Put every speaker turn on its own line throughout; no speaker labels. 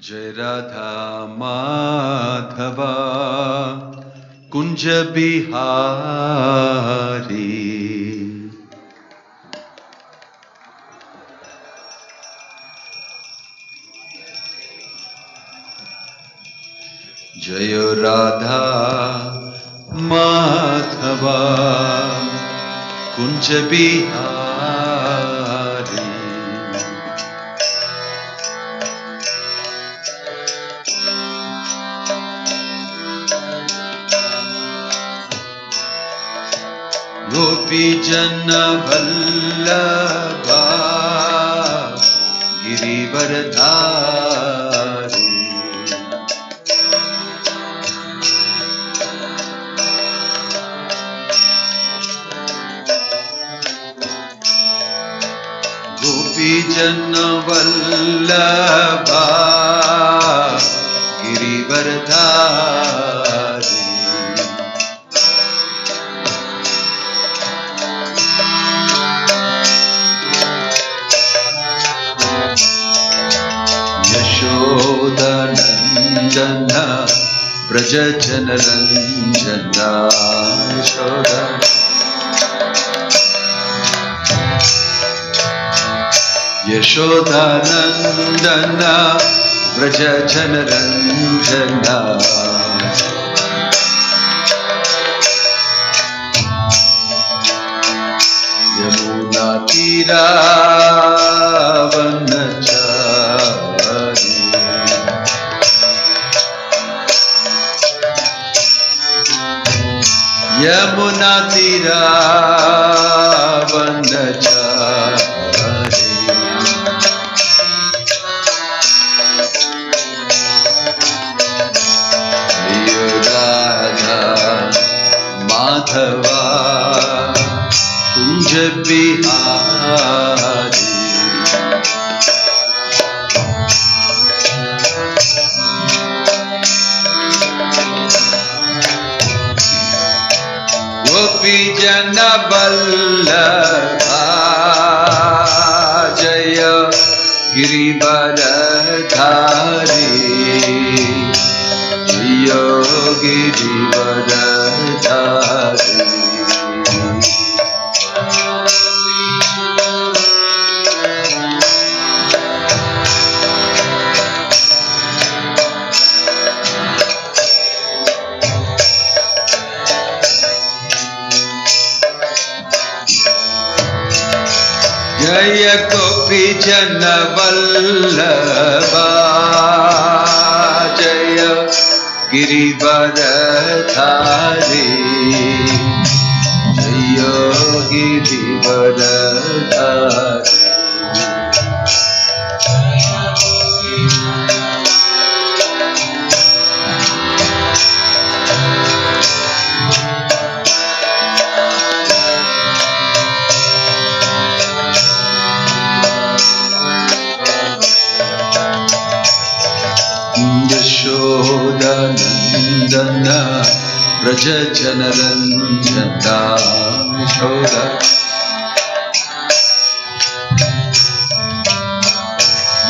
जय राधा माधवा कुंज बिहारी। जय राधा माधवा कुंज बिहारी। गोपी जन वल्लभा गिरिवरधारी। गोपी जन वल्लभा गिरिवरधारी। यशोदनन्दन व्रज जनरञ्जन। यशोदनन्दन व्रज जनरञ्जन। यमुना तीरावनचारी। यमुना तीरावनचारी। जय राधा माधवा कुंज बिहारी। गोपी जन वल्लभा जय गिरिवरधारी। जय गिरिवरधारी। जय गोपी जन वल्लभा जय गिरिवरधारी। जय गिरिवरधारी। यशोदनन्दन व्रज जनरञ्जन।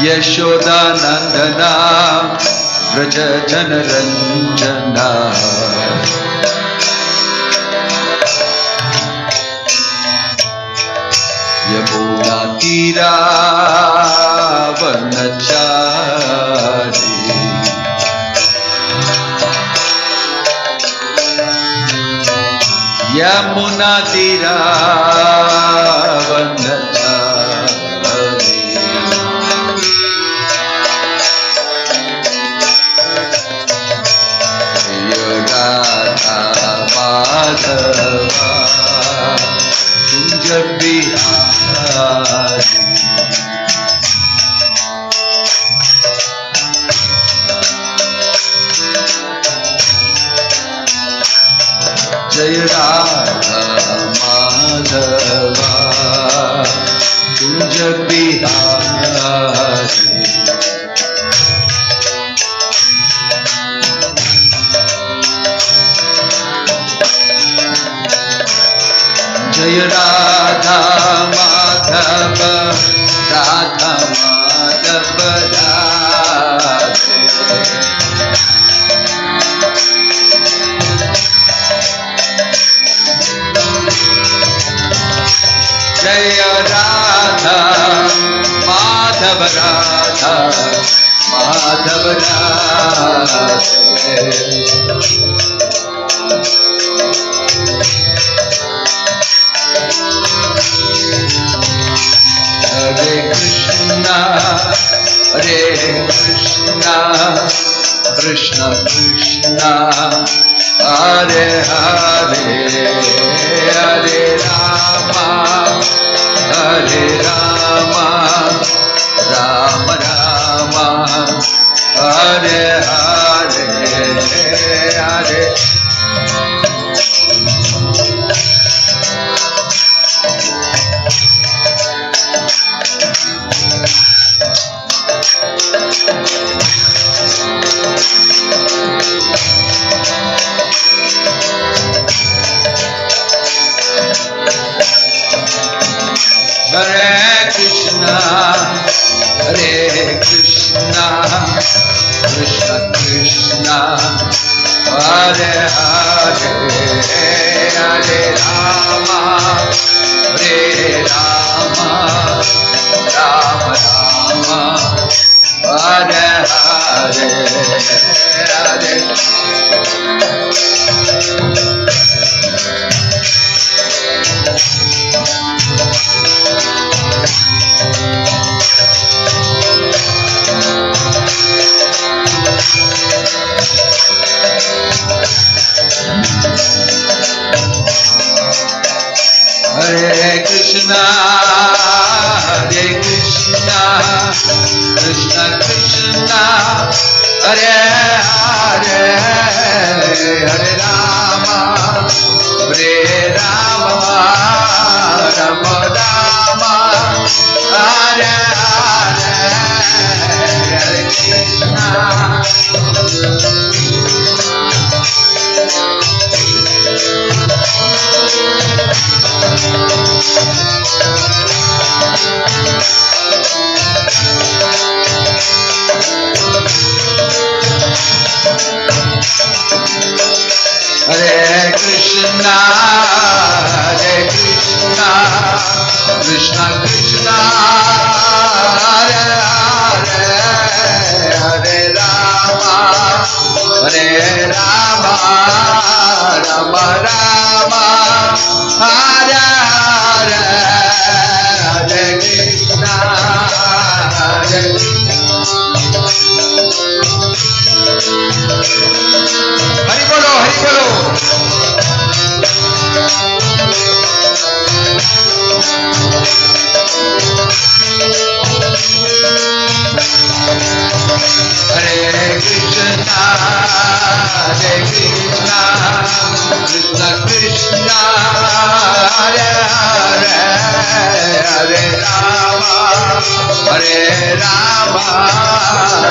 यशोदानन्दन व्रज जनरञ्जन। यमुना तीरावनचारी। यमुना तीरावनचारी। जय राधा माधवा कुंज बिहारी। जय राधा माधवा कुंज बिहारी। जय Radha Madhav Radha Madhav Radhe. Radha, Madhav Radha. Hare Krishna, Krishna Krishna, Hare Hare, Hare Rama, Rama Rama, Hare Hare, Hare. Hare Krishna, Krishna Krishna, Hare Hare, Hare Rama, Rama Rama, Hare Hare, Hare. Hare Krishna, Krishna Krishna, Hare Hare, Hare Rama, Rama Rama, Hare Hare, Hare Krishna. Hare Krishna, Krishna Krishna, Hare Hare, Hare Rama, Rama Rama, Hare Hare, Hare Krishna, Hare Hari Bolo, Hari Bolo. Hare Krishna, Krishna Krishna, Hare Hare, Hare Rama,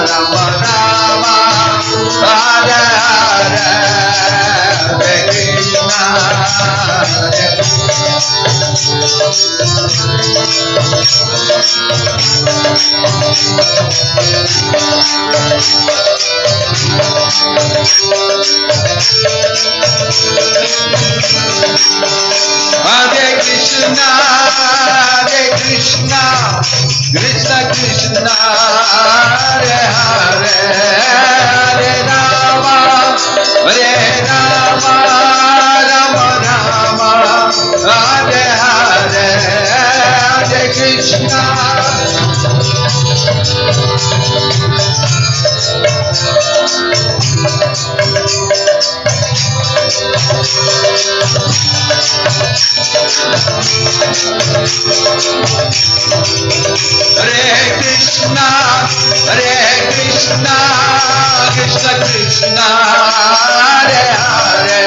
Rama Rama, Hare Hare, Hare Krishna, Hare. Hare Krishna, Krishna Krishna, Hare Hare, Hare Rama, Rama Rama, Hare Hare, Hare Krishna. Hare Krishna, Krishna Krishna, Hare Hare,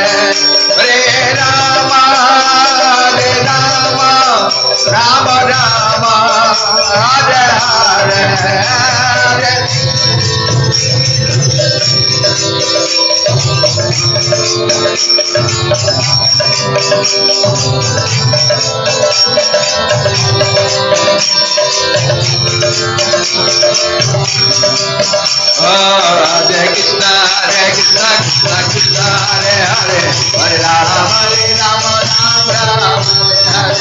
Hare Rama, Rama Rama, Hare Hare, Hare. Hare Krishna, Krishna Krishna, Hare Hare, Hare Rama, Rama Rama, Hare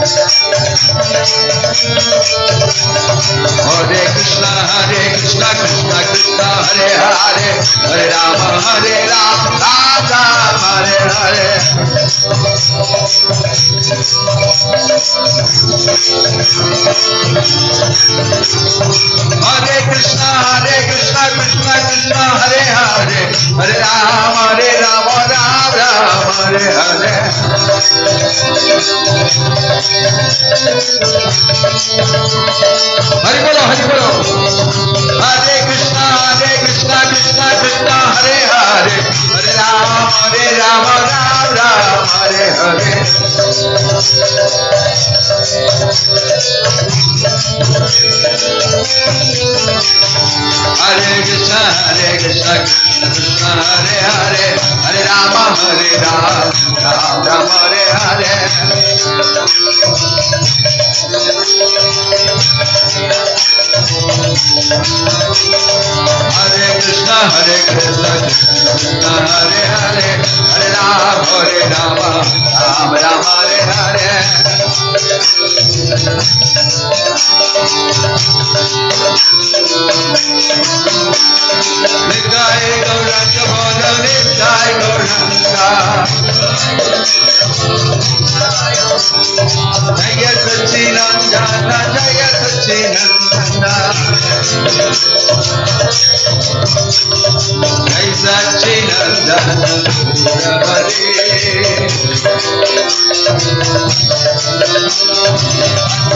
Hare. Hare Krishna, Krishna Krishna, Hare Hare, Hare Rama, Rama Rama, Hare Hare. Hare Bolo, Hare Bolo. Hare Krishna, Krishna Krishna, Hare Hare, Hare Rama, Rama Hare Hare. Hare Krishna, Krishna Krishna, Hare Hare, Hare Rama, Rama Hare Hare. Hare Krishna, Krishna Krishna, Hare Hare, Hare Rama, Rama Hare Hare. Nitai Gauranga Bhola, Nitai Gauranga. Jaya Sachinandana, Jaya Sachinandana. Jai Sachinandana, Hare.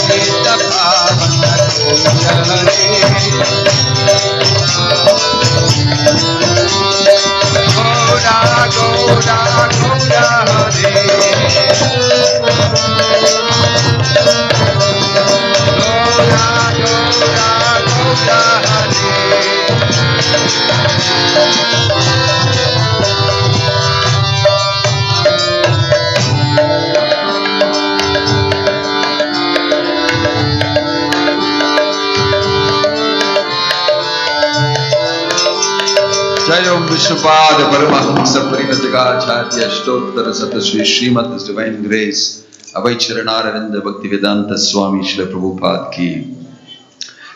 Gita Bhavana Hare. Goda, Goda, Goda Hare. Goda, Goda, Goda Hare. Jai Om Vishnupada Paramahamsa Parinatagacharya Ashtotara Satasvi Srimad His Divine Grace Abhay Charanaravinda Bhaktivedanta Swami Srila Prabhupada Ki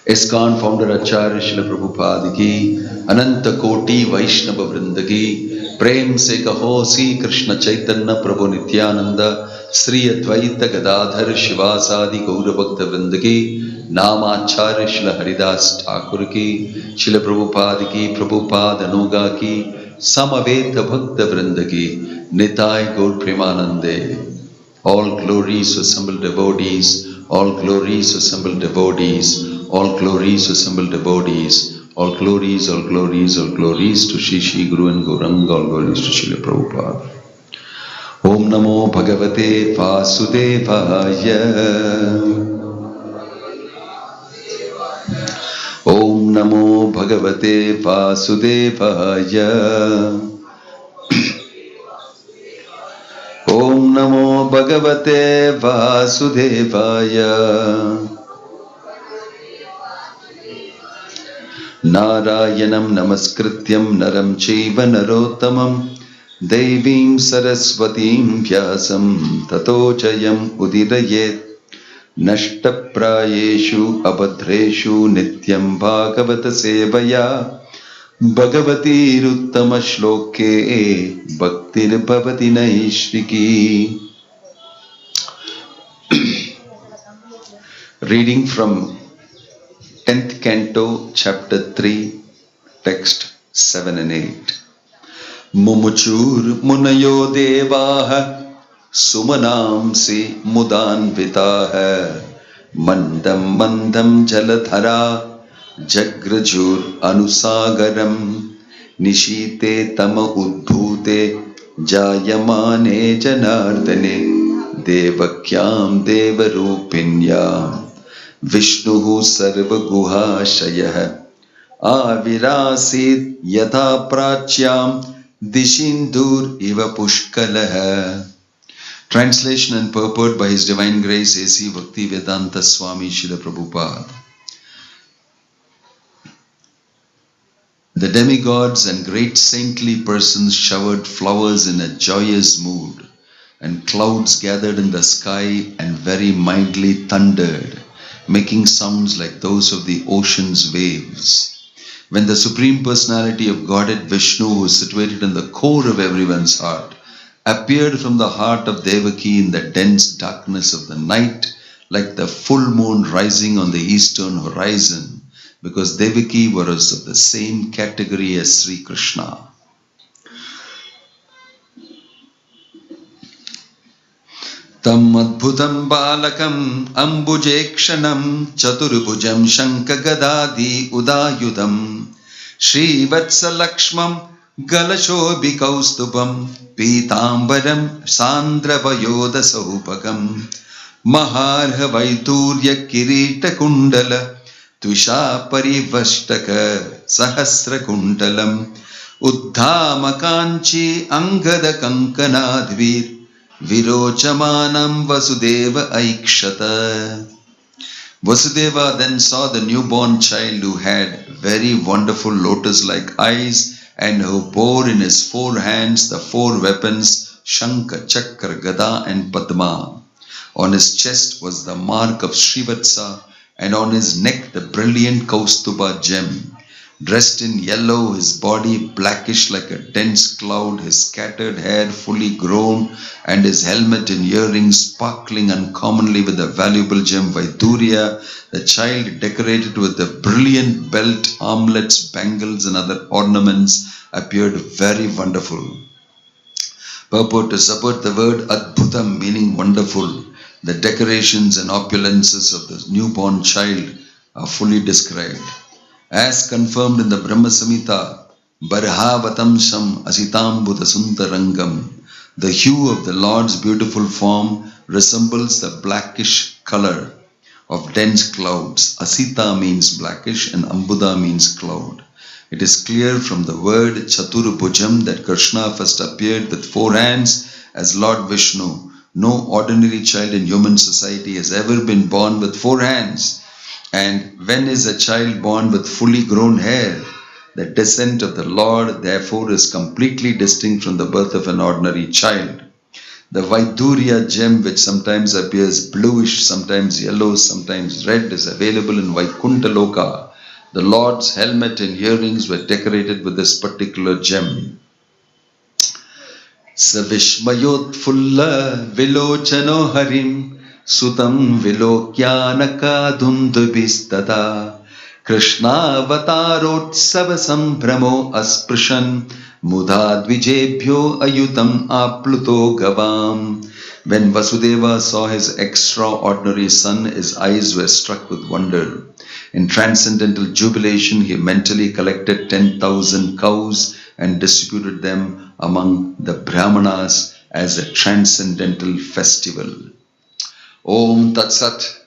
ISKCON Founder Acharya Srila Prabhupada Ki Ananta Koti Vaishnava Vrinda Ki Prem Se Kaho Si Krishna Chaitanya Prabhu Nityananda Sri Advaita Gadadhar Shivasadi Gaura Bhakta Vrinda Ki Namacharya Srila Haridas Thakur Ki Srila Prabhupada Ki Prabhupada Anuga Ki Samaveta Bhakta Vrinda Ki Nitai Gaur Premanande. All glories assembled devotees, all glories assembled devotees, all glories assembled devotees, all glories, all glories, all glories to Shri Shri Guru and Gauranga, all glories to Srila Prabhupada. Om Namo Bhagavate Vasudevaya. Om Namo Bhagavate Vasudevaya. Om Namo Bhagavate Vasudevaya. Narayanam Namaskrityam Naram Chaiva Narottamam Devim Saraswatim Vyasam Tato Jayam Udirayet Nashtaprayeshu Abhadreshu Nityam Bhagavata Sevaya Bhagavati Ruttama Shloke Bhaktir Bhavati Naishriki. Reading from 10th Canto, Chapter 3, Text 7 and 8. Mumuchur Munayo Devaha Sumanamsi Mudanvitaha Mandam Mandam Jaladhara Jagrajur Anusagaram Nishite Tama Udbhute Jayamane Janardane Devakyam Devarupinyam Vishnuhu Sarva Guha Shayah Avirasit Yatha Prachyam Dishindur Iva Pushkalaha. Translation and purport by His Divine Grace A.C. Bhaktivedanta Swami Srila Prabhupada. The demigods and great saintly persons showered flowers in a joyous mood, and clouds gathered in the sky and very mildly thundered, making sounds like those of the ocean's waves. When the Supreme Personality of Godhead Vishnu, who is situated in the core of everyone's heart, appeared from the heart of Devaki in the dense darkness of the night, like the full moon rising on the eastern horizon, because Devaki was of the same category as Sri Krishna. Tam adbhutam balakam ambujekshanam chaturbhujam shankhagadadi udayudam Shri Vatsalakshmam Galashobhikaustubam Pitambaram Sandravayoda Saupakam Maharha Vaiturya Kirita Kundala Tvisha Parivashtaka Sahasra Kundalam Uddhama Kanchi Angada Kankanadvir Virochamanam Vasudeva Aikshata. Vasudeva then saw the newborn child who had very wonderful lotus-like eyes and who bore in his 4 hands the 4 weapons Shankha, Chakra, Gada and Padma. On his chest was the mark of Srivatsa and on his neck the brilliant Kaustuba gem. Dressed in yellow, his body blackish like a dense cloud, his scattered hair fully grown, and his helmet and earrings sparkling uncommonly with the valuable gem Vaidurya, the child decorated with the brilliant belt, armlets, bangles and other ornaments appeared very wonderful. Purport to support the word Adbhutam meaning wonderful. The decorations and opulences of the newborn child are fully described. As confirmed in the Brahma Samhita, Barhavatam Sham Asitambuddha Sundarangam, the hue of the Lord's beautiful form resembles the blackish color of dense clouds. Asita means blackish and Ambuddha means cloud. It is clear from the word Chaturbhujam that Krishna first appeared with 4 hands as Lord Vishnu. No ordinary child in human society has ever been born with 4 hands. And when is a child born with fully grown hair? The descent of the Lord, therefore, is completely distinct from the birth of an ordinary child. The Vaidurya gem, which sometimes appears bluish, sometimes yellow, sometimes red, is available in Vaikuntha Loka. The Lord's helmet and earrings were decorated with this particular gem. Savishmayotfulla vilochano harim Sutam vilokyanaka dundubistada Krishna avatarotsav sambramo asprishan Mudadvijebhyo ayutam apluto gavam. When Vasudeva saw his extraordinary son, his eyes were struck with wonder. In transcendental jubilation, he mentally collected 10,000 cows and distributed them among the Brahmanas as a transcendental festival. Om Tat Sat,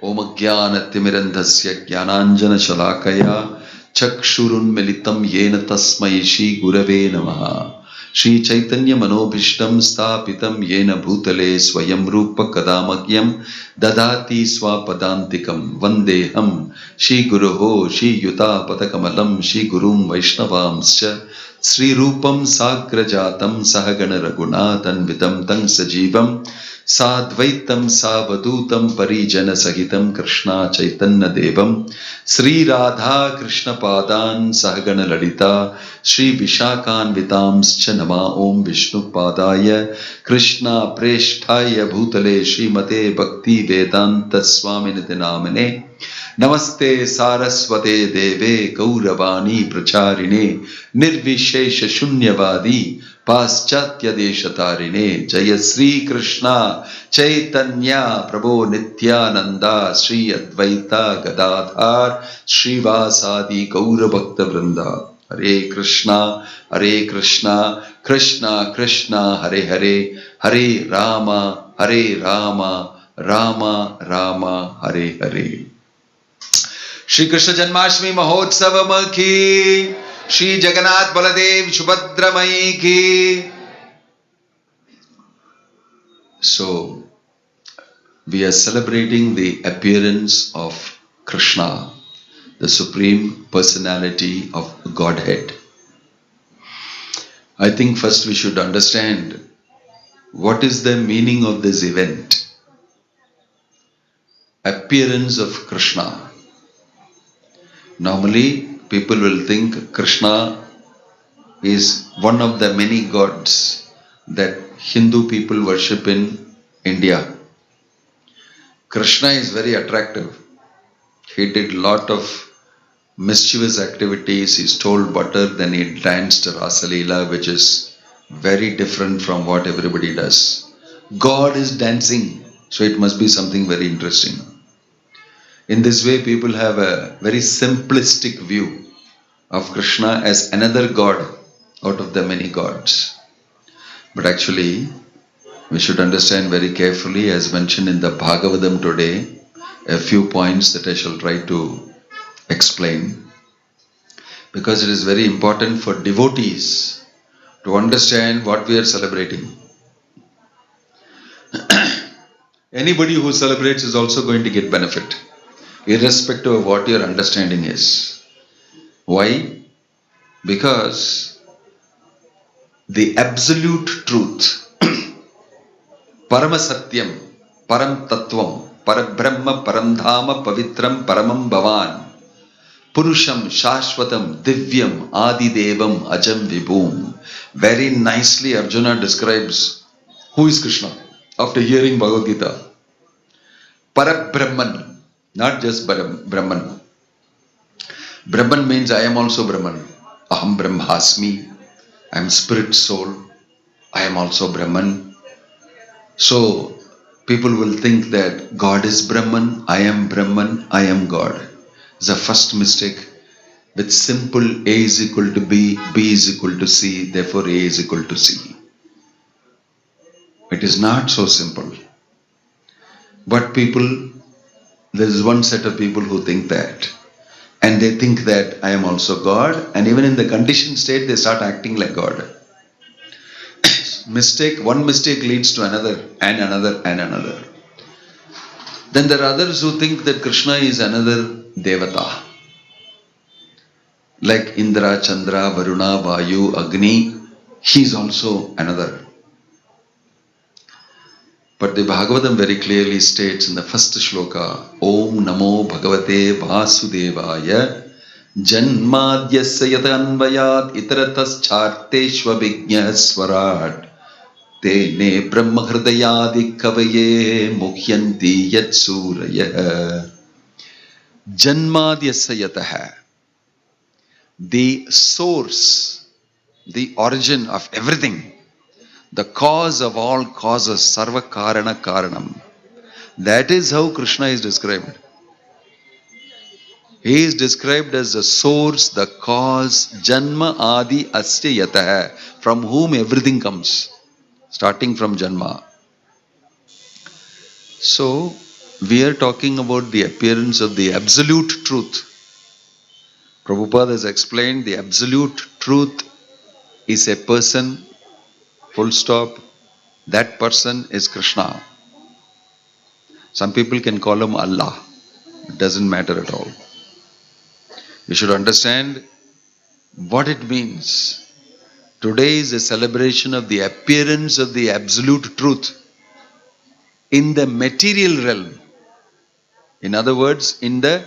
Om Ajnana Timirandhasya Jnananjana Shalakaya Chakshurun Militam Yena Tasmai Shri Gurave Namaha Shri Chaitanya Manobhishtam Sthapitam Yena Bhutale Swayam Rupa Kadamakyam Dadati Swapadantikam Vandeham Shri Guruho Shri Yuta Padakamalam Shri Gurum Vaishnavamscha Sri Rupam Sagrajatam Sahagana Raghunathan Vitam Tang Sajivam Sadvaitam Savadutam Parijana Sahitam Krishna Chaitanya Devam Sri Radha Krishna Padan Sahagana Lalita Sri Vishakan Vitamscha Nama Om Vishnu Padaya Krishna Preshtaya Bhutale Srimate Bhakti Vedanta Swami Namane Namaste Saraswate Deve Gauravani Pracharine Nirvishesha Shunyavadi Paschatya Deshatarine Jaya Sri Krishna Chaitanya Prabhu Nityananda Sri Advaita Gadadhar Sri Vasadi Gaura Bhakta Vrinda Hare Krishna Krishna Krishna Hare Hare Hare Rama Rama Rama Hare Hare. Shri Krishna Janmashtami Mahotsavam ki Shri Jagannath Baladev Subhadra Mai ki. So, we are celebrating the appearance of Krishna, the Supreme Personality of Godhead. I think first we should understand what is the meaning of this event. Appearance of Krishna. Normally, people will think Krishna is one of the many gods that Hindu people worship in India. Krishna is very attractive. He did lot of mischievous activities. He stole butter, then he danced Rasa Leela, which is very different from what everybody does. God is dancing, so it must be something very interesting. In this way, people have a very simplistic view of Krishna as another god out of the many gods. But actually, we should understand very carefully, as mentioned in the Bhagavatam today, a few points that I shall try to explain, because it is very important for devotees to understand what we are celebrating. Anybody who celebrates is also going to get benefit, irrespective of what your understanding is. Why? Because the absolute truth, Parama Satyam, Param Tattvam, Parabrahma, Paramdhama, Pavitram, Paramam Bhavan, Purusham, Shashvatam, Divyam, Adi Devam, Ajam Vibhum. Very nicely Arjuna describes who is Krishna after hearing Bhagavad Gita. Parabrahman, not just Brahman. Brahman means I am also Brahman. Aham Brahmasmi. I am spirit soul. I am also Brahman. So people will think that God is Brahman, I am Brahman, I am God. It's the first mistake. With simple A is equal to B, B is equal to C, therefore A is equal to C. It is not so simple. But people, there is one set of people who think that. And they think that I am also God, and even in the conditioned state they start acting like God. One mistake leads to another and another and another. Then there are others who think that Krishna is another Devata. Like Indra, Chandra, Varuna, Vayu, Agni, he is also another. But the Bhagavatam very clearly states in the first shloka, Om Namo Bhagavate Vasudevaya Janmadyasya Yatanvayat Itaratas Charteshva Vignya Swarat Tene Brahmahridayadi Kavaye Mukhyanti Yatsuraya. Janmadyasya Yataha. The source, the origin of everything, the cause of all causes, Sarva Karana Karanam. That is how Krishna is described. He is described as the source, the cause, Janma Adi Asya Yataha, from whom everything comes, starting from Janma. So, we are talking about the appearance of the absolute truth. Prabhupada has explained the absolute truth is a person, full stop. That person is Krishna. Some people can call him Allah. It doesn't matter at all. You should understand what it means. Today is a celebration of the appearance of the absolute truth in the material realm. In other words, in the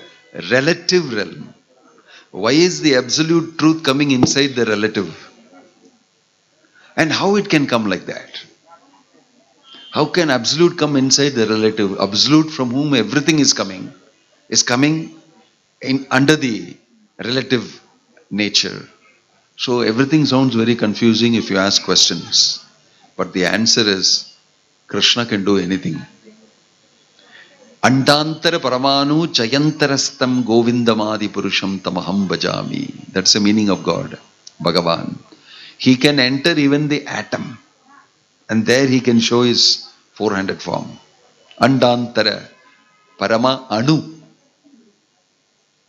relative realm. Why is the absolute truth coming inside the relative? And how it can come like that? How can absolute come inside the relative? Absolute from whom everything is coming in under the relative nature. So everything sounds very confusing if you ask questions. But the answer is, Krishna can do anything. Andantara paramanu chayantarastam govindamadi purusham tamaham bhajami. That's the meaning of God, Bhagavan. He can enter even the atom. And there he can show his 400 form. Andantara parama anu.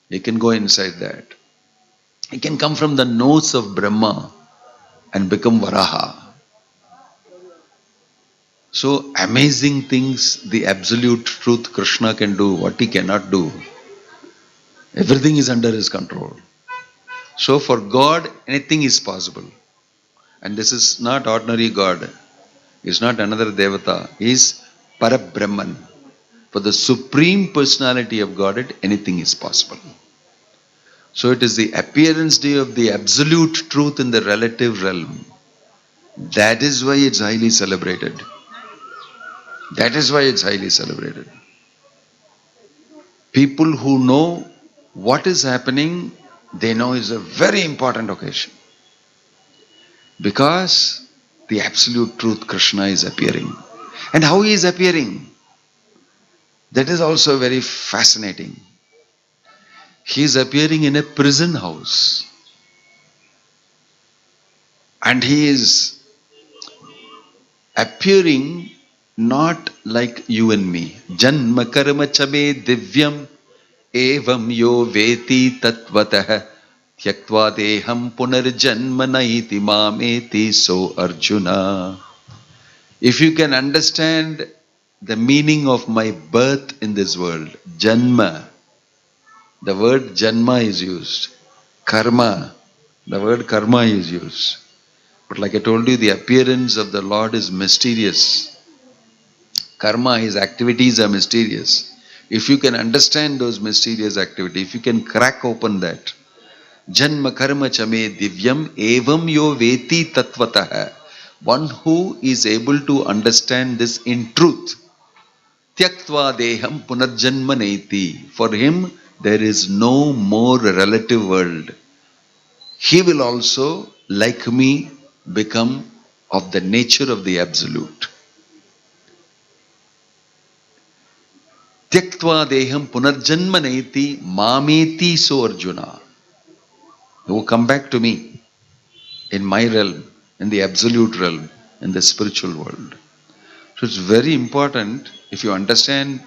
He can go inside that. He can come from the nose of Brahma and become Varaha. So amazing things, the absolute truth Krishna can do, what he cannot do. Everything is under his control. So for God, anything is possible. And this is not ordinary God. He's not another Devata. He is Parabrahman. For the Supreme Personality of Godhead, anything is possible. So it is the appearance day of the absolute truth in the relative realm. That is why it's highly celebrated. That is why it's highly celebrated. People who know what is happening, they know it's a very important occasion. Because the absolute truth, Krishna, is appearing. And how he is appearing? That is also very fascinating. He is appearing in a prison house. And he is appearing not like you and me. Janma karma chabe divyam evam yo veti tatvatah tyaktva deham punarjanma naiti mameti so Arjuna. If you can understand the meaning of my birth in this world, Janma, the word Janma is used. Karma, the word karma is used. But like I told you, the appearance of the Lord is mysterious. Karma, his activities are mysterious. If you can understand those mysterious activities, if you can crack open that, Janma karma chame divyam evam yo veti tatvatah. One who is able to understand this in truth. Tyaktva deham punarjanma naiti. For him, there is no more relative world. He will also, like me, become of the nature of the absolute. Tyaktva deham punarjanma naiti mameti so Arjuna. He will come back to me in my realm, in the absolute realm, in the spiritual world. So it's very important, if you understand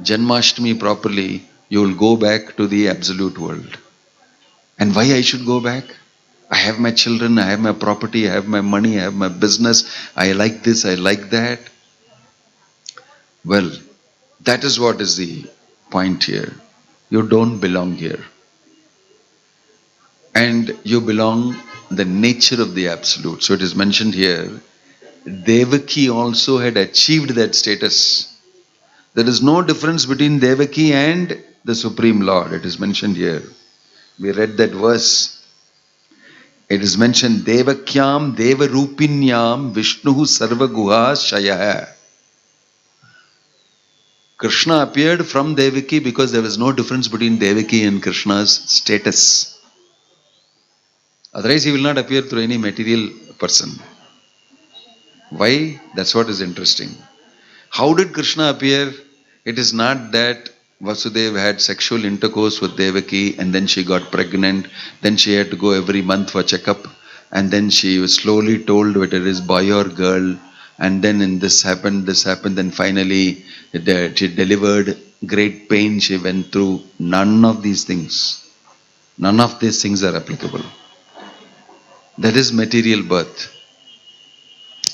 Janmashtami properly, you will go back to the absolute world. And why I should go back? I have my children, I have my property, I have my money, I have my business, I like this, I like that. Well, that is what is the point here. You don't belong here. And you belong the nature of the absolute. So it is mentioned here, Devaki also had achieved that status. There is no difference between Devaki and the Supreme Lord. It is mentioned here. We read that verse. It is mentioned, Devakyam Devarupinyam Vishnuhu Sarva Guha Shayah. Krishna appeared from Devaki because there was no difference between Devaki and Krishna's status. Otherwise, he will not appear through any material person. Why? That's what is interesting. How did Krishna appear? It is not that Vasudeva had sexual intercourse with Devaki and then she got pregnant, then she had to go every month for checkup, and then she was slowly told whether it is boy or girl, and then this happened, then finally she delivered, great pain she went through. None of these things. None of these things are applicable. That is material birth.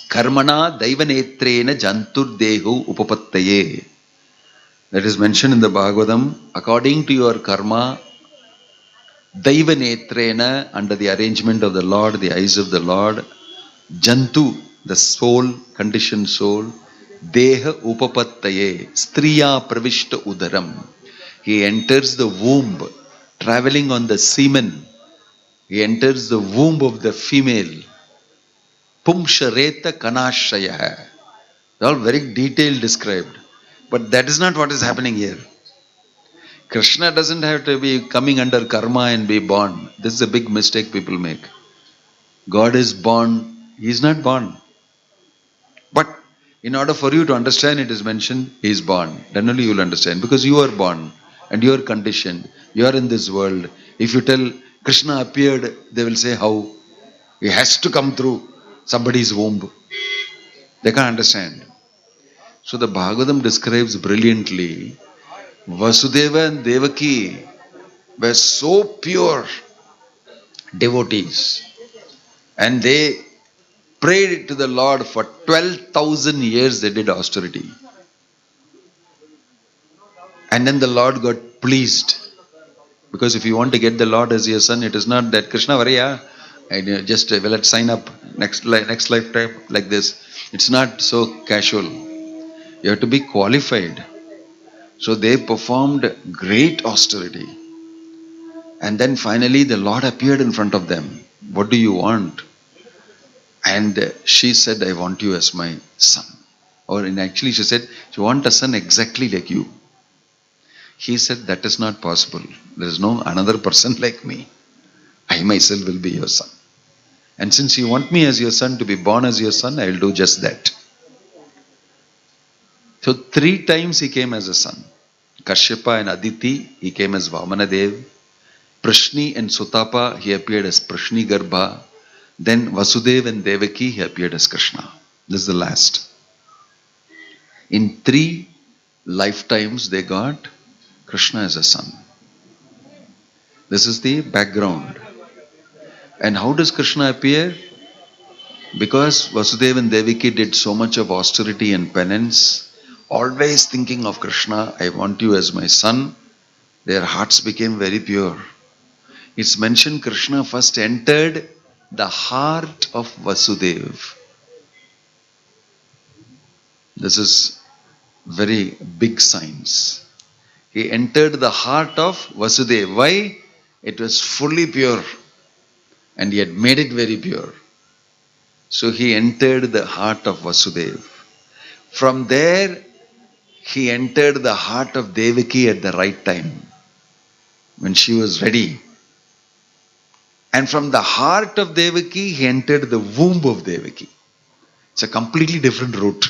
Karmana daivanetrena jantur dehu upapattaye. That is mentioned in the Bhagavatam. According to your karma, daivanetrena, under the arrangement of the Lord, the eyes of the Lord, jantu, the soul, conditioned soul, deha upapattaye, striya pravishta udaram. He enters the womb, traveling on the semen. He enters the womb of the female. Pumshareta kanashaya. All very detailed described. But that is not what is happening here. Krishna doesn't have to be coming under karma and be born. This is a big mistake people make. God is born. He is not born. But in order for you to understand, it is mentioned, he is born. Then only you will understand. Because you are born and you are conditioned. You are in this world. If you tell Krishna appeared, they will say how? He has to come through somebody's womb. They can't understand. So the Bhagavatam describes brilliantly, Vasudeva and Devaki were so pure devotees, and they prayed to the Lord for 12,000 years. They did austerity, and then the Lord got pleased. Because if you want to get the Lord as your son, it is not that Krishna Varya, and just let's sign up next lifetime like this. It's not so casual. You have to be qualified. So they performed great austerity. And then finally the Lord appeared in front of them. What do you want? And she said, I want you as my son. Actually she said, you want a son exactly like you. He said, that is not possible. There is no another person like me. I myself will be your son. And since you want me as your son, to be born as your son, I will do just that. So 3 times he came as a son. Kashyapa and Aditi, he came as Vamanadev. Prashni and Sutapa, he appeared as Prashni Garbha. Then Vasudeva and Devaki, he appeared as Krishna. This is the last. In 3 lifetimes, they got Krishna as a son. This is the background. And how does Krishna appear? Because Vasudeva and Devaki did so much of austerity and penance, always thinking of Krishna, I want you as my son, their hearts became very pure. It's mentioned Krishna first entered the heart of Vasudeva. This is very big science. He entered the heart of Vasudeva. Why? It was fully pure and he had made it very pure. So he entered the heart of Vasudeva. From there, he entered the heart of Devaki at the right time, when she was ready. And from the heart of Devaki, he entered the womb of Devaki. It's a completely different route.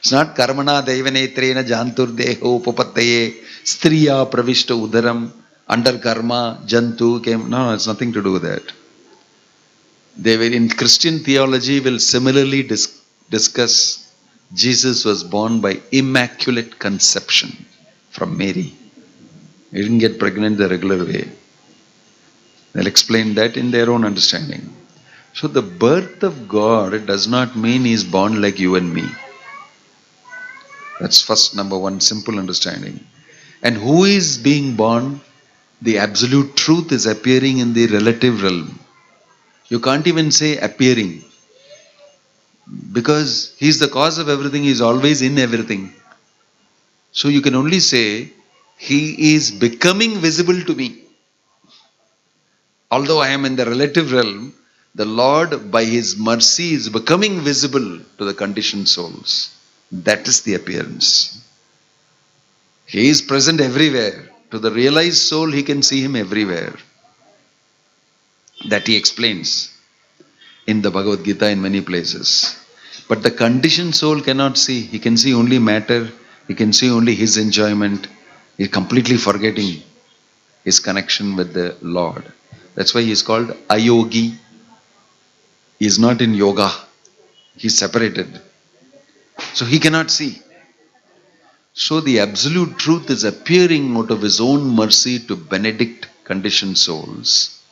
It's not karmana daivanetrena jantur deho upapattaye striya pravishta udaram under karma jantu came. No, it's nothing to do with that. They were in Christian theology will similarly discuss Jesus was born by immaculate conception from Mary. He didn't get pregnant the regular way. They'll explain that in their own understanding. So the birth of God does not mean he is born like you and me. That's first number one simple understanding. And who is being born? The absolute truth is appearing in the relative realm. You can't even say appearing, because he is the cause of everything, he is always in everything. So you can only say he is becoming visible to me. Although I am in the relative realm, the Lord by his mercy is becoming visible to the conditioned souls. That is the appearance. He is present everywhere. To the realized soul, he can see him everywhere. That he explains in the Bhagavad Gita in many places. But the conditioned soul cannot see. He can see only matter. He can see only his enjoyment. He is completely forgetting his connection with the Lord. That's why he is called Ayogi. He is not in yoga. He is separated. So he cannot see. So the absolute truth is appearing out of his own mercy to benedict conditioned souls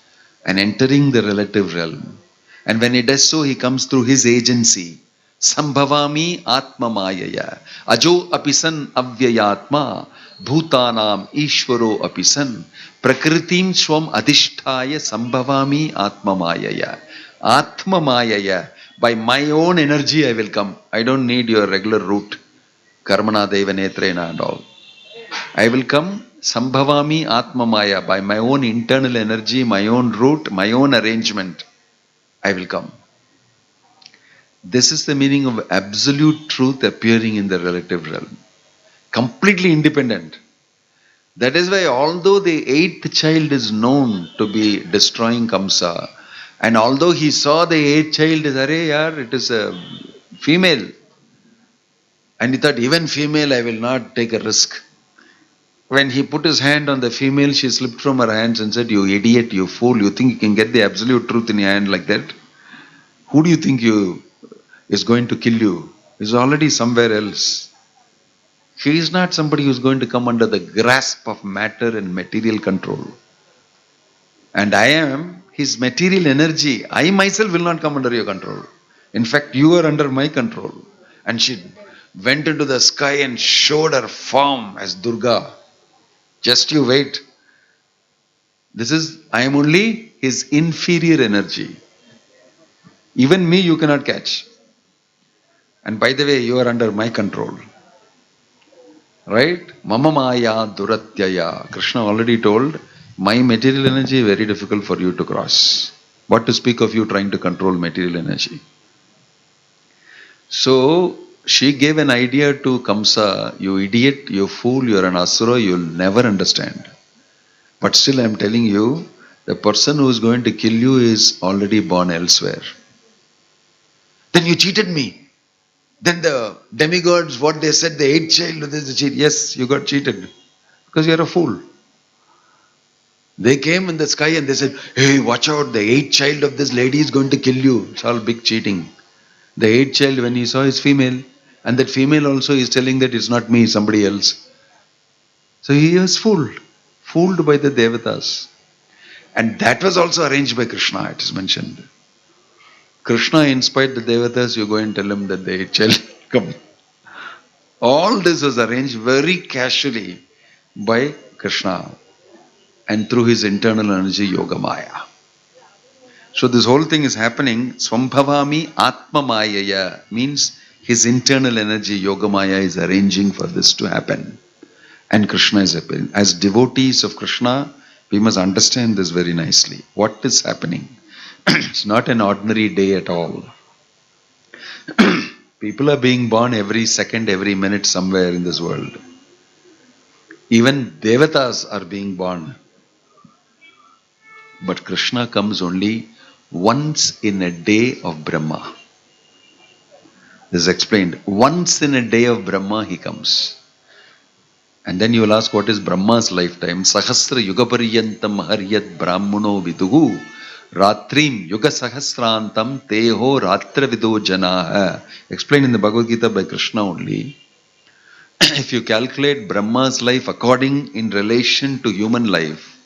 and entering the relative realm. And when he does so, he comes through his agency. Sambhavami Atma Mayaya. Ajo apisan avyayatma. Bhutanam Ishvaro apisan. Prakritim swam adhishtaya sambhavami Atma Mayaya. Atma Mayaya. By my own energy I will come. I don't need your regular route. Karmana Devanetrena and all. I will come Sambhavami Atma Maya. By my own internal energy, my own route, my own arrangement. I will come. This is the meaning of absolute truth appearing in the relative realm. Completely independent. That is why although the 8th child is known to be destroying Kamsa, and although he saw the 8th child as, Hare, yaar, it is a female. And he thought, even female, I will not take a risk. When he put his hand on the female, she slipped from her hands and said, you idiot, you fool, you think you can get the absolute truth in your hand like that? Who do you think is going to kill you? He's already somewhere else. He is not somebody who is going to come under the grasp of matter and material control. And I am his material energy. I myself will not come under your control. In fact, you are under my control. And she went into the sky and showed her form as Durga. Just you wait. I am only his inferior energy. Even me you cannot catch. And by the way, you are under my control. Right? Mama Maya Duratyaya. Krishna already told, my material energy is very difficult for you to cross. What to speak of you trying to control material energy? So she gave an idea to Kamsa, you idiot, you fool, you're an asura, you'll never understand. But still I'm telling you, the person who is going to kill you is already born elsewhere. Then you cheated me. Then the demigods, what they said, the eighth child, this is a cheat. Yes, you got cheated. Because you're a fool. They came in the sky and they said, hey, watch out, the eighth child of this lady is going to kill you. It's all big cheating. The eighth child, when he saw his female, and that female also is telling that it's not me, somebody else. So he was fooled by the Devatas. And that was also arranged by Krishna, it is mentioned. Krishna inspired the Devatas, you go and tell him that the eighth child come. All this was arranged very casually by Krishna and through his internal energy, Yoga Maya. So this whole thing is happening, Swambhavami Atma Mayaya, means his internal energy, Yoga Maya, is arranging for this to happen. And Krishna is appearing. As devotees of Krishna, we must understand this very nicely. What is happening? It's not an ordinary day at all. People are being born every second, every minute somewhere in this world. Even Devatas are being born. But Krishna comes only once in a day of Brahma. This is explained. Once in a day of Brahma he comes. And then you will ask, what is Brahma's lifetime? Sahasra yugaparyantam haryat brahmano viduhu ratrim yuga sahasrantam teho ratra vido janaha. Explained in the Bhagavad Gita by Krishna only. If you calculate Brahma's life according in relation to human life,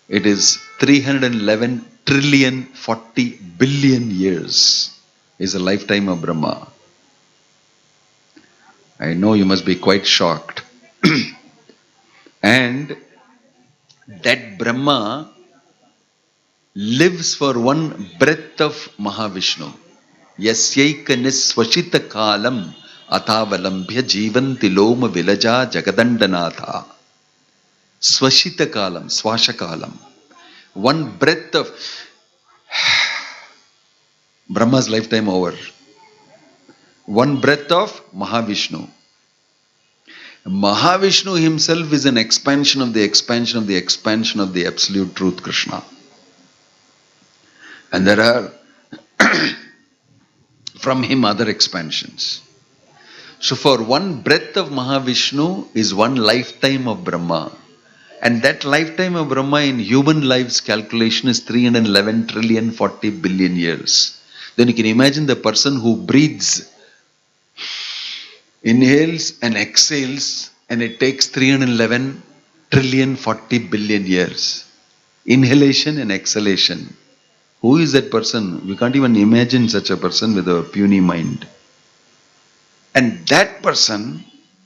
it is 311 trillion 40 billion years is the lifetime of Brahma. I know you must be quite shocked. And that Brahma lives for one breath of Mahavishnu. Yasyaika niswashita kalam atavalambhya jivanti loma vilaja jagadandanatha. Swashita kalam, swasha kalam. One breath of Brahma's lifetime over. One breath of Mahavishnu. Mahavishnu himself is an expansion of the expansion of the expansion of the absolute truth, Krishna. And there are from him other expansions. So for one breath of Mahavishnu is one lifetime of Brahma. And that lifetime of Brahma in human lives calculation is 311 trillion 40 billion years. Then you can imagine the person who breathes, inhales and exhales, and it takes 311 trillion 40 billion years. Inhalation and exhalation. Who is that person? We can't even imagine such a person with a puny mind. And that person,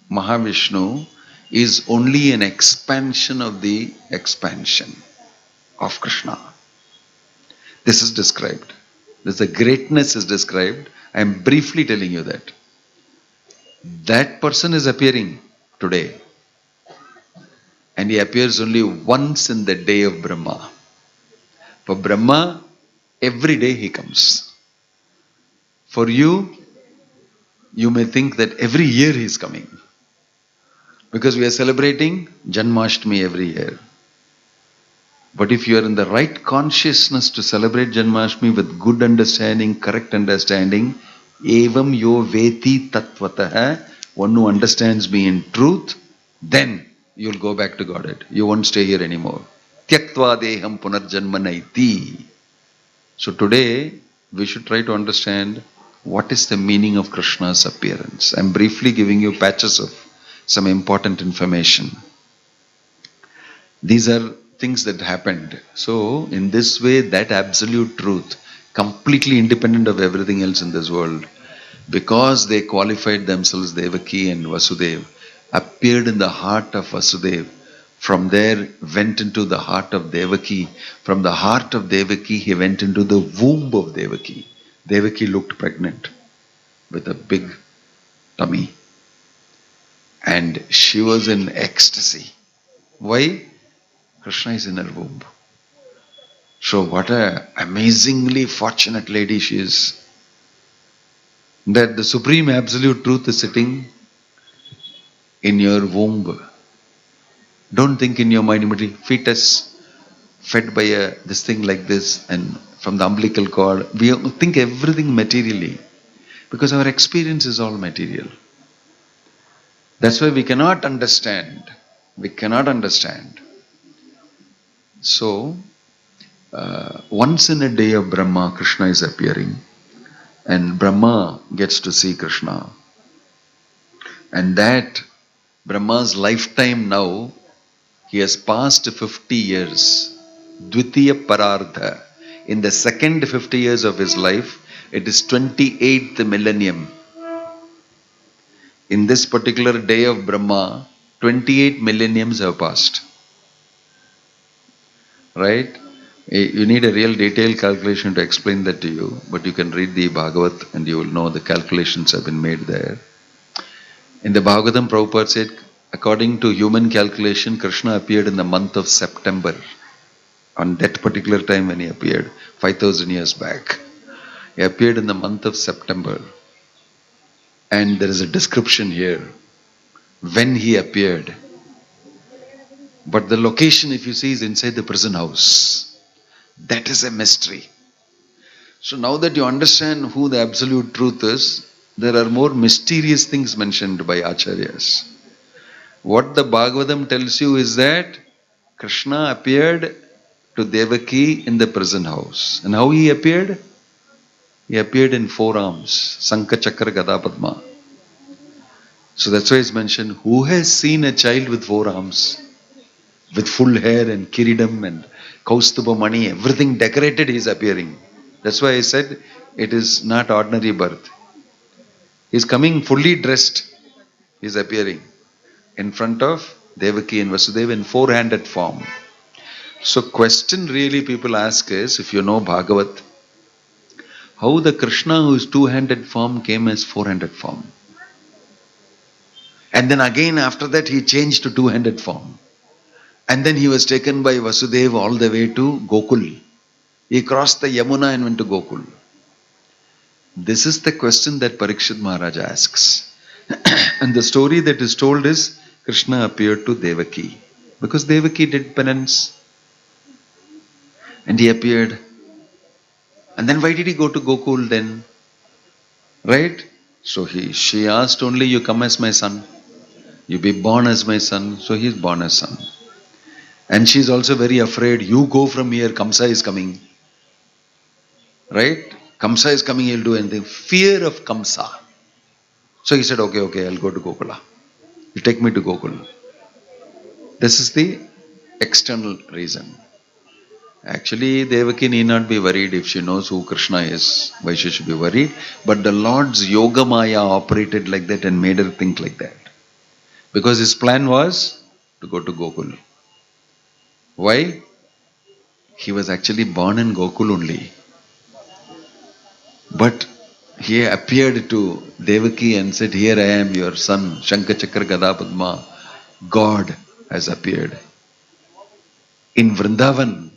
Mahavishnu, is only an expansion of the expansion of Krishna. This is described. The greatness is described. I am briefly telling you that. That person is appearing today. And he appears only once in the day of Brahma. For Brahma, every day he comes. For you, you may think that every year he is coming. Because we are celebrating Janmashtami every year. But if you are in the right consciousness to celebrate Janmashtami with good understanding, correct understanding, evam yo veti tattvataha, one who understands me in truth, then you'll go back to Godhead. You won't stay here anymore. Tyaktva deham punarjanmanaiti. So today, we should try to understand what is the meaning of Krishna's appearance. I'm briefly giving you patches of some important information. These are things that happened. So, in this way, that absolute truth, completely independent of everything else in this world, because they qualified themselves Devaki and Vasudeva, appeared in the heart of Vasudeva. From there, went into the heart of Devaki. From the heart of Devaki, he went into the womb of Devaki. Devaki looked pregnant with a big tummy. And she was in ecstasy. Why? Krishna is in her womb. So what a amazingly fortunate lady she is. That the supreme absolute truth is sitting in your womb. Don't think in your mind immediately, fetus fed by this thing like this and from the umbilical cord. We think everything materially because our experience is all material. That's why we cannot understand. We cannot understand. So, once in a day of Brahma, Krishna is appearing. And Brahma gets to see Krishna. And that Brahma's lifetime now, he has passed 50 years. Dvitiya Parardha. In the second 50 years of his life, it is 28th millennium. In this particular day of Brahma, 28 millenniums have passed. Right? You need a real detailed calculation to explain that to you, but you can read the Bhagavat and you will know the calculations have been made there. In the Bhagavatam, Prabhupada said, according to human calculation, Krishna appeared in the month of September. On that particular time when he appeared, 5,000 years back. He appeared in the month of September. And there is a description here, when he appeared. But the location, if you see, is inside the prison house. That is a mystery. So now that you understand who the absolute truth is, there are more mysterious things mentioned by Acharyas. What the Bhagavatam tells you is that Krishna appeared to Devaki in the prison house. And how he appeared? He appeared in 4 arms. Sankha Chakra Gada Padma. So that's why it's mentioned, who has seen a child with 4 arms? With full hair and kiridam and Kaustubha Mani, everything decorated, he is appearing. That's why I said it is not ordinary birth. He is coming fully dressed. He is appearing in front of Devaki and Vasudeva in 4-handed form. So question really people ask is, if you know Bhagavat, how the Krishna who is 2-handed form came as 4-handed form? And then again after that he changed to 2-handed form. And then he was taken by Vasudeva all the way to Gokul. He crossed the Yamuna and went to Gokul. This is the question that Parikshit Maharaj asks. And the story that is told is, Krishna appeared to Devaki. Because Devaki did penance. And he appeared. And then why did he go to Gokul then? Right? So she asked only, you come as my son. You be born as my son. So he is born as son. And she is also very afraid, you go from here, Kamsa is coming. Right? Kamsa is coming, he'll do anything. Fear of Kamsa. So he said, okay, I'll go to Gokula. You take me to Gokul. This is the external reason. Actually, Devaki need not be worried if she knows who Krishna is. Why she should be worried? But the Lord's Yoga Maya operated like that and made her think like that. Because his plan was to go to Gokul. Why? He was actually born in Gokul only. But he appeared to Devaki and said, here I am, your son, Shankha Chakra Gada Padma. God has appeared. In Vrindavan,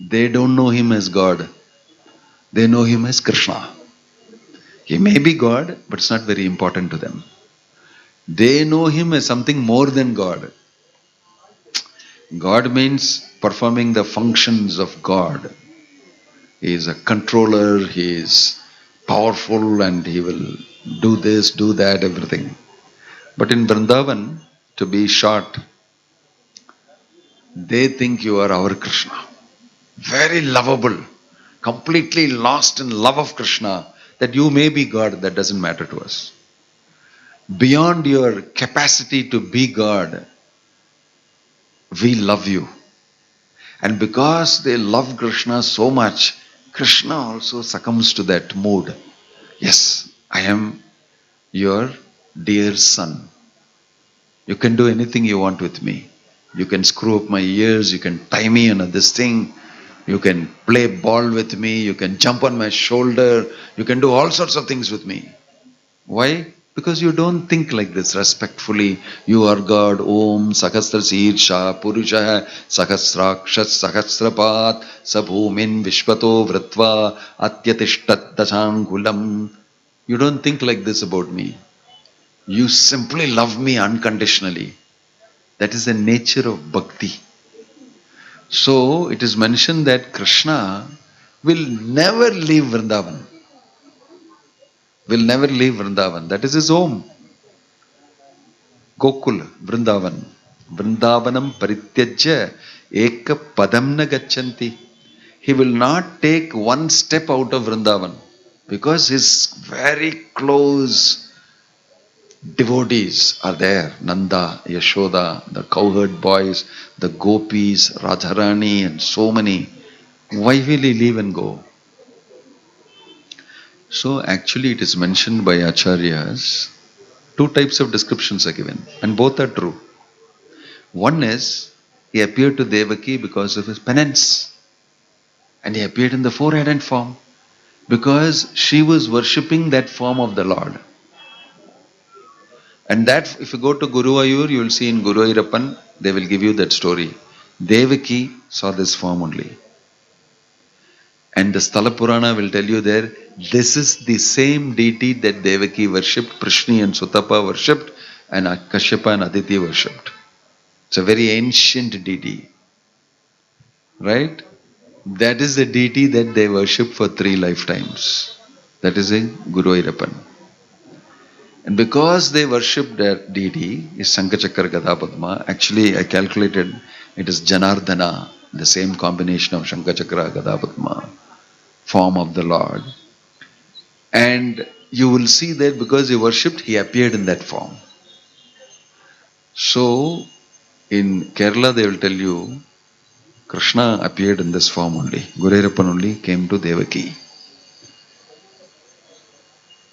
they don't know him as God. They know him as Krishna. He may be God, but it's not very important to them. They know him as something more than God. God means performing the functions of God. He is a controller, he is powerful and he will do this, do that, everything. But in Vrindavan, to be short, they think you are our Krishna. Very lovable, completely lost in love of Krishna, that you may be God, that doesn't matter to us. Beyond your capacity to be God, we love you. And because they love Krishna so much, Krishna also succumbs to that mood. Yes, I am your dear son. You can do anything you want with me. You can screw up my ears, you can tie me on this thing, you can play ball with me, you can jump on my shoulder, you can do all sorts of things with me. Why? Because you don't think like this respectfully. You are God. Om Sahasra Sirsha Purusha Sahasrakshas Sahasrapat Sabhumin Vishwato Vritva Atyatishtat Dashangulam. You don't think like this about me. You simply love me unconditionally. That is the nature of bhakti. So it is mentioned that Krishna will never leave Vrindavan. Will never leave Vrindavan. That is his home. Gokul, Vrindavan. Vrindavanam parityajya eka padam na gachanti. He will not take one step out of Vrindavan because his very close devotees are there. Nanda, Yashoda, the cowherd boys, the gopis, Radharani, and so many. Why will he leave and go? So actually it is mentioned by Acharyas, two types of descriptions are given, and both are true. One is, he appeared to Devaki because of his penance, and he appeared in the four-headed form because she was worshipping that form of the Lord. And that, if you go to Guruvayur, you will see in Guruvayurappan, they will give you that story. Devaki saw this form only. And the Sthala Purana will tell you there, this is the same deity that Devaki worshipped, Prishni and Sutapa worshipped, and Kashyapa and Aditi worshipped. It's a very ancient deity. Right? That is the deity that they worship for 3 lifetimes. That is in Guruvayurappan. And because they worship that deity, is Shankachakra Gadapadma. Actually, I calculated it is Janardana, the same combination of Shankachakra Gadapadma, form of the Lord. And you will see that because he worshipped, he appeared in that form. So, in Kerala, they will tell you, Krishna appeared in this form only. Guruvayurappan only came to Devaki.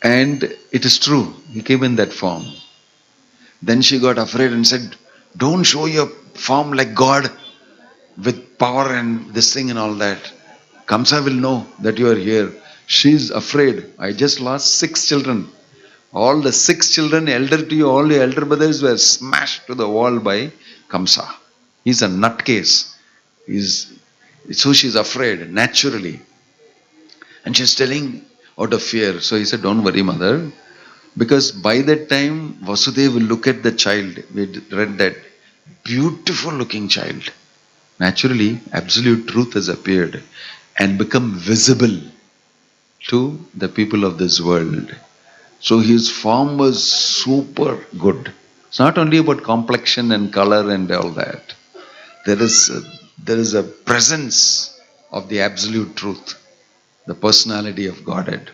And it is true, he came in that form. Then she got afraid and said, don't show your form like God with power and this thing and all that. Kamsa will know that you are here. She is afraid. I just lost 6 children. All the 6 children, elder to you, all the elder brothers were smashed to the wall by Kamsa. He's a nutcase. So she's afraid, naturally. And she's telling out of fear. So he said, don't worry, mother. Because by that time, Vasudeva will look at the child. We read that. Beautiful looking child. Naturally, absolute truth has appeared and become visible to the people of this world. So his form was super good. It's not only about complexion and color and all that. There is a presence of the absolute truth, the personality of Godhead.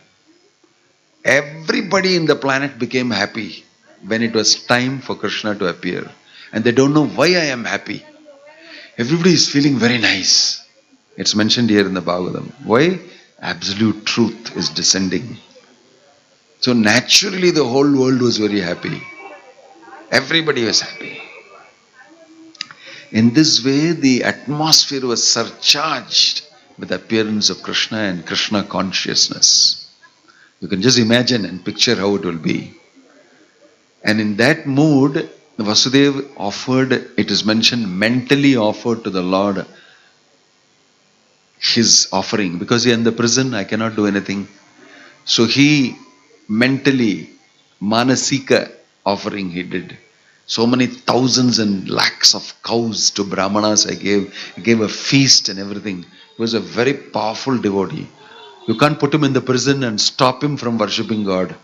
Everybody in the planet became happy when it was time for Krishna to appear. And they don't know why I am happy. Everybody is feeling very nice. It's mentioned here in the Bhagavatam. Why? Absolute truth is descending. So naturally the whole world was very happy. Everybody was happy. In this way, the atmosphere was surcharged with the appearance of Krishna and Krishna consciousness. You can just imagine and picture how it will be. And in that mood, Vasudeva offered, it is mentioned, mentally offered to the Lord his offering. Because he is in the prison, I cannot do anything. So he mentally, manasika offering he did. So many thousands and lakhs of cows to Brahmanas I gave a feast and everything. He was a very powerful devotee. You can't put him in the prison and stop him from worshipping God.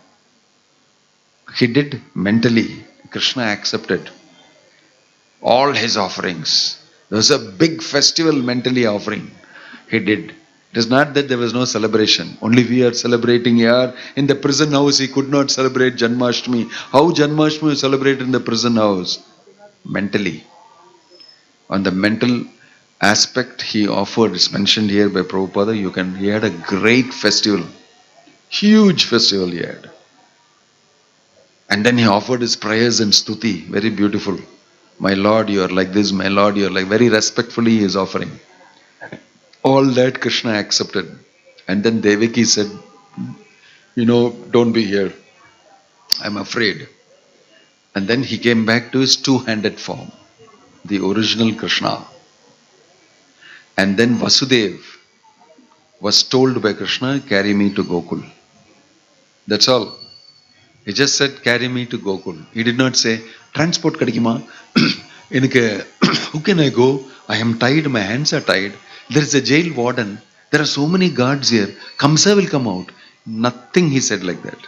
He did mentally. Krishna accepted all his offerings. There was a big festival mentally offering. He did. It is not that there was no celebration. Only we are celebrating here. In the prison house, he could not celebrate Janmashtami. How Janmashtami is celebrated in the prison house? Mentally. On the mental aspect he offered, is mentioned here by Prabhupada, he had a great festival. Huge festival he had. And then he offered his prayers and stuti. Very beautiful. My Lord, you are like this. My Lord, you are like, very respectfully he is offering. All that Krishna accepted. And then Devaki said, don't be here. I'm afraid. And then he came back to his two-handed form, the original Krishna. And then Vasudeva was told by Krishna, carry me to Gokul. That's all. He just said, carry me to Gokul. He did not say, transport kadikima. Who can I go? I am tied, my hands are tied. There is a jail warden. There are so many guards here. Kamsa will come out. Nothing he said like that.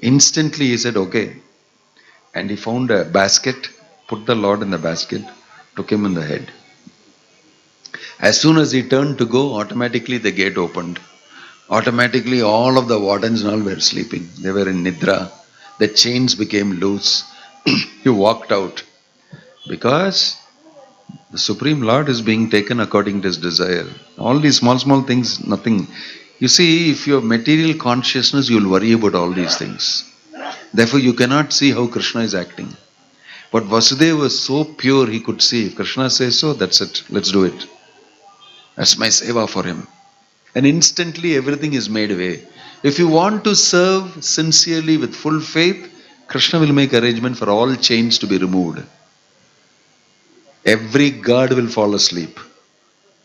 Instantly he said, okay. And he found a basket, put the Lord in the basket, took him in the head. As soon as he turned to go, automatically the gate opened. Automatically all of the wardens and all were sleeping. They were in Nidra. The chains became loose. He walked out. Because the Supreme Lord is being taken according to his desire. All these small things, nothing. You see, if you have material consciousness, you will worry about all these things. Therefore, you cannot see how Krishna is acting. But Vasudeva was so pure, he could see. If Krishna says so, that's it. Let's do it. That's my seva for him. And instantly everything is made way. If you want to serve sincerely with full faith, Krishna will make arrangement for all chains to be removed. Every guard will fall asleep.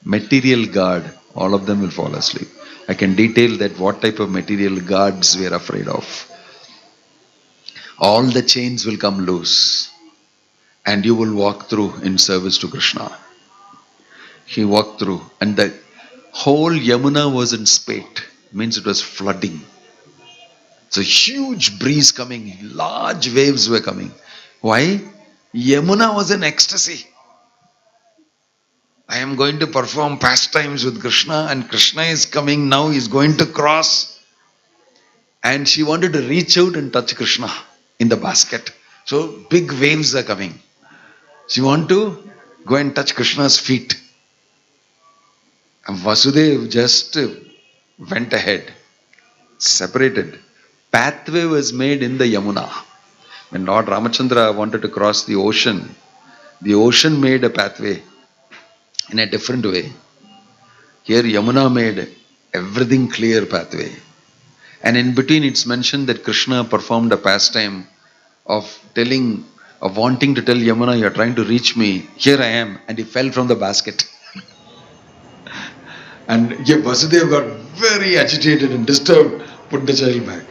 Material guard, all of them will fall asleep. I can detail that what type of material guards we are afraid of. All the chains will come loose. And you will walk through in service to Krishna. He walked through, and the whole Yamuna was in spate. Means it was flooding. It's a huge breeze coming. Large waves were coming. Why? Yamuna was in ecstasy. I am going to perform pastimes with Krishna, and Krishna is coming now. He is going to cross. And she wanted to reach out and touch Krishna in the basket. So big waves are coming. She wanted to go and touch Krishna's feet. And Vasudeva just went ahead, separated. Pathway was made in the Yamuna. When Lord Ramachandra wanted to cross the ocean made a pathway in a different way. Here Yamuna made everything clear pathway. And in between it's mentioned that Krishna performed a pastime of wanting to tell Yamuna, you are trying to reach me, here I am. And he fell from the basket. And Vasudeva got very agitated and disturbed, put the child back.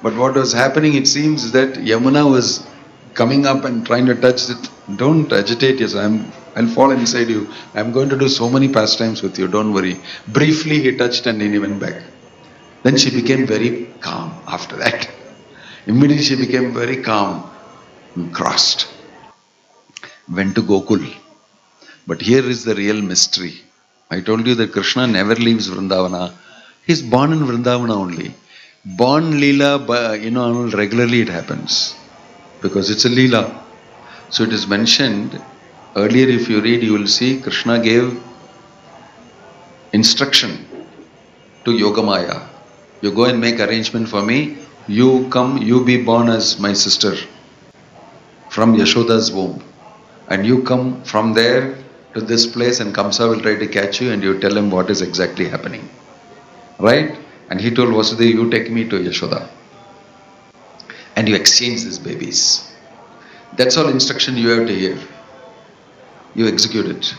But what was happening, it seems that Yamuna was coming up and trying to touch it. Don't agitate yourself, I'll fall inside you. I'm going to do so many pastimes with you, don't worry. Briefly he touched and then he went back. Then she became very calm after that. Immediately she became very calm and crossed. Went to Gokul. But here is the real mystery. I told you that Krishna never leaves Vrindavana. He's born in Vrindavana only. Born leela, regularly it happens. Because it's a leela. So it is mentioned, earlier if you read, you will see Krishna gave instruction to Yogamaya. You go and make arrangement for me. You come, you be born as my sister from Yashoda's womb. And you come from there to this place and Kamsa will try to catch you and you tell him what is exactly happening. Right? And he told Vasudeva, you take me to Yashoda. And you exchange these babies. That's all instruction you have to hear. You execute it.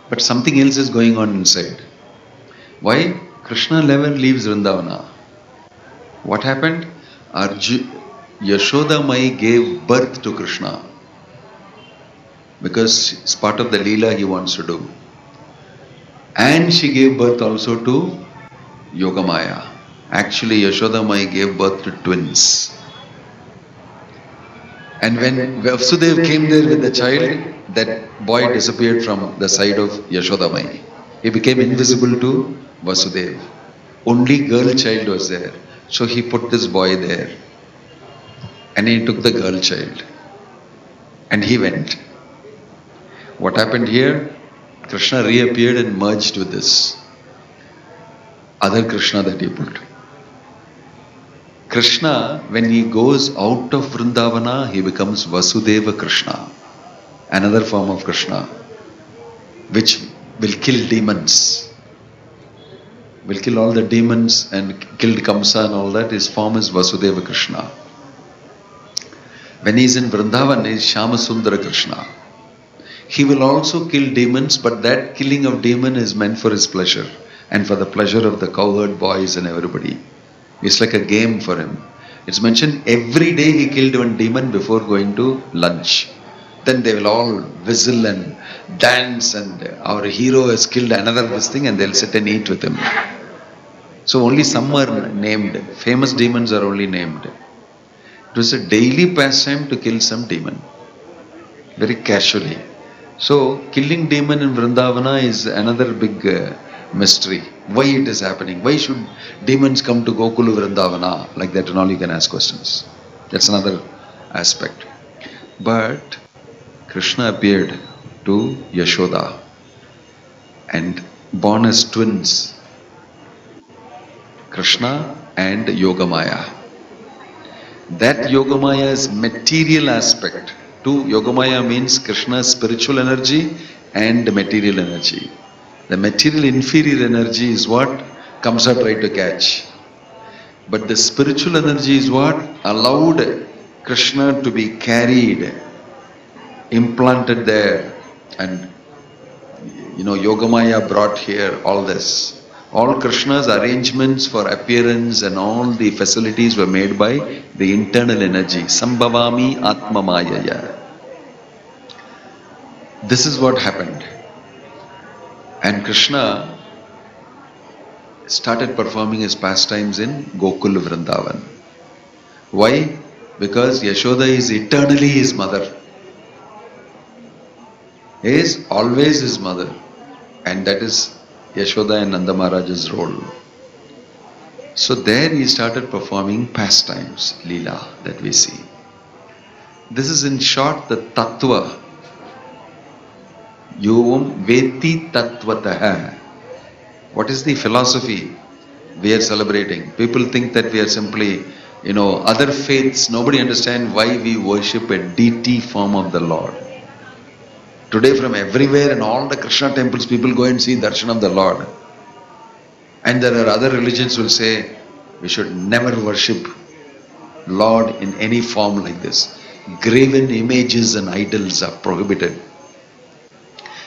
But something else is going on inside. Why? Krishna never leaves Vrindavana. What happened? Yashoda Mai gave birth to Krishna. Because it's part of the leela he wants to do. And she gave birth also to Yogamaya. Actually, Yashoda Mai gave birth to twins. And when Vasudeva came there with the child, that boy disappeared from the side of Yashoda Mai. He became invisible to Vasudeva. Only girl child was there. So he put this boy there. And he took the girl child. And he went. What happened here? Krishna reappeared and merged with this other Krishna that he put. Krishna, when he goes out of Vrindavana, he becomes Vasudeva Krishna, another form of Krishna, which will kill demons. Will kill all the demons and killed Kamsa and all that. His form is Vasudeva Krishna. When he is in Vrindavan, he is Shyamasundara Krishna. He will also kill demons, but that killing of demon is meant for his pleasure and for the pleasure of the cowherd boys and everybody. It's like a game for him. It's mentioned every day he killed one demon before going to lunch. Then they will all whistle and dance, and our hero has killed another this thing, and they'll sit and eat with him. So only some are named. Famous demons are only named. It was a daily pastime to kill some demon, very casually. So killing demon in Vrindavana is another big mystery. Why it is happening? Why should demons come to Gokul Vrindavana? Like that and all, you can ask questions. That's another aspect. But Krishna appeared to Yashoda and born as twins, Krishna and Yogamaya. That Yogamaya's material aspect. Two, Yogamaya means Krishna's spiritual energy and material energy. The material inferior energy is what comes up right to catch. But the spiritual energy is what allowed Krishna to be carried, implanted there. And Yogamaya brought here all this. All Krishna's arrangements for appearance and all the facilities were made by the internal energy. Sambhavami Atma Mayaya. This is what happened. And Krishna started performing his pastimes in Gokul Vrindavan. Why? Because Yashoda is eternally his mother. He is always his mother. And that is Yashoda and Nanda Maharaj's role. So there he started performing pastimes, leela, that we see. This is in short the tattva. Yovam veti tattvataha. What is the philosophy we are celebrating? People think that we are simply, other faiths, nobody understands why we worship a deity form of the Lord. Today from everywhere in all the Krishna temples, people go and see darshan of the Lord. And there are other religions will say, we should never worship Lord in any form like this. Graven images and idols are prohibited.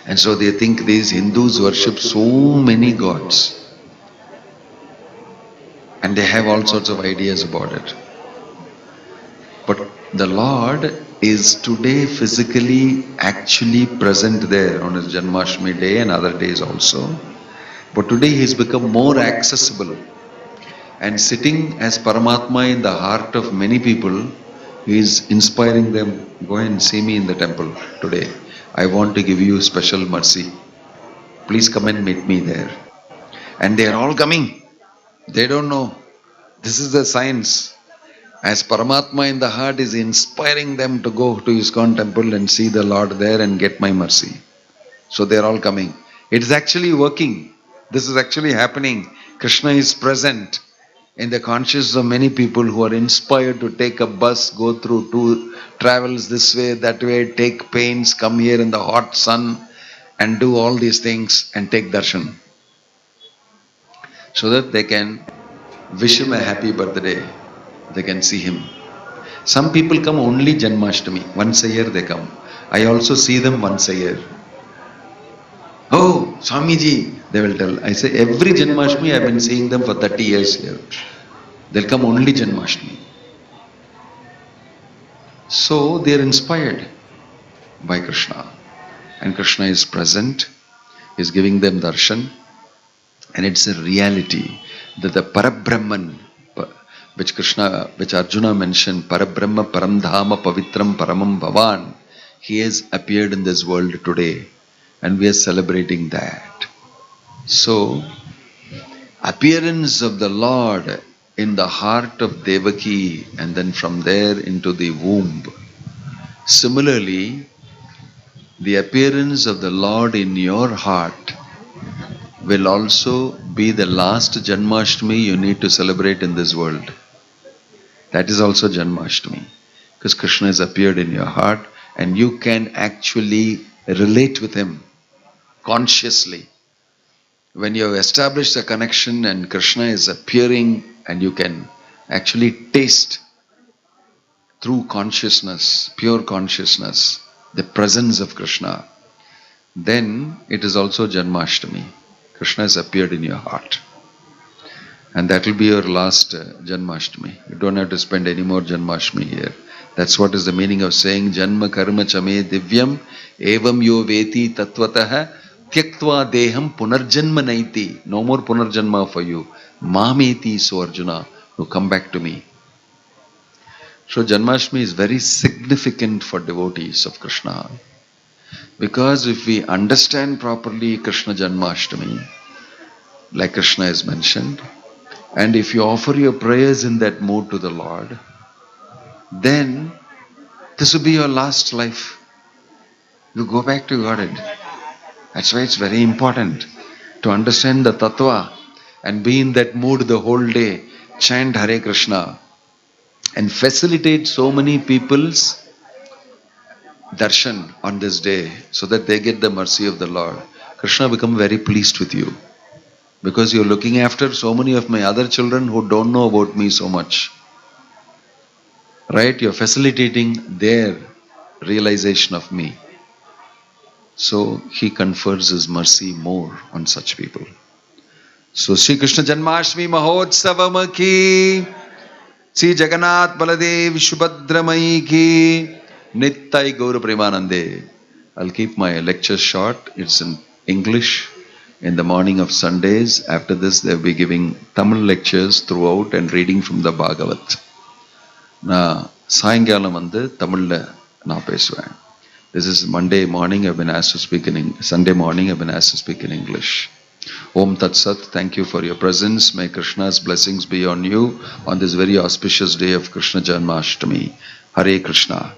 And so they think these Hindus worship so many gods. And they have all sorts of ideas about it. But the Lord is today physically actually present there on his Janmashtami day and other days also. But today he has become more accessible. And sitting as Paramatma in the heart of many people, he is inspiring them. Go and see me in the temple today. I want to give you special mercy. Please come and meet me there. And they are all coming. They don't know. This is the science. As Paramatma in the heart is inspiring them to go to ISKCON temple and see the Lord there and get my mercy. So they are all coming. It is actually working. This is actually happening. Krishna is present in the consciousness of many people who are inspired to take a bus, go through two travels this way, that way, take pains, come here in the hot sun and do all these things and take darshan. So that they can wish him a happy birthday. They can see him. Some people come only Janmashtami. Once a year they come. I also see them once a year. Oh, Swamiji, they will tell. I say every Janmashtami I have been seeing them for 30 years here. They'll come only Janmashtami. So they are inspired by Krishna. And Krishna is present. He is giving them darshan. And it's a reality that the Parabrahman, which Arjuna mentioned, Parabrahma Paramdhama Pavitram Paramam Bhavan, he has appeared in this world today. And we are celebrating that. So, appearance of the Lord in the heart of Devaki and then from there into the womb. Similarly, the appearance of the Lord in your heart will also be the last Janmashtami you need to celebrate in this world. That is also Janmashtami. Because Krishna has appeared in your heart and you can actually relate with him consciously. When you have established a connection and Krishna is appearing and you can actually taste through consciousness, pure consciousness, the presence of Krishna, then it is also Janmashtami. Krishna has appeared in your heart. And that will be your last Janmashtami. You don't have to spend any more Janmashtami here. That's what is the meaning of saying Janma Karma Chame Divyam Evam Yo Veti Tattvataha Tyaktva Deham Punarjanma Naiti. No more Punarjanma for you. Mameti, so Arjuna, you come back to me. So Janmashtami is very significant for devotees of Krishna. Because if we understand properly Krishna Janmashtami, like Krishna has mentioned, and if you offer your prayers in that mood to the Lord, then this will be your last life. You go back to Godhead. That's why it's very important to understand the tattva and be in that mood the whole day. Chant Hare Krishna and facilitate so many people's darshan on this day so that they get the mercy of the Lord. Krishna become very pleased with you because you're looking after so many of my other children who don't know about me so much. Right? You're facilitating their realization of me. So he confers his mercy more on such people. So Sri Krishna Janmashtami Mahotsavam ki, Sri Jagannath Baladev Subhadramai ki, Nittai Gaur Premanande. I'll keep my lecture short. It's in English. In the morning of Sundays, after this they'll be giving Tamil lectures throughout and reading from the Bhagavad. Na Sayangalam vandu Tamil na pesuven. This is Monday morning I've been asked to speak in Sunday morning I've been asked to speak in English. Om Tat Sat, thank you for your presence. May Krishna's blessings be on you on this very auspicious day of Krishna Janmashtami. Hare Krishna.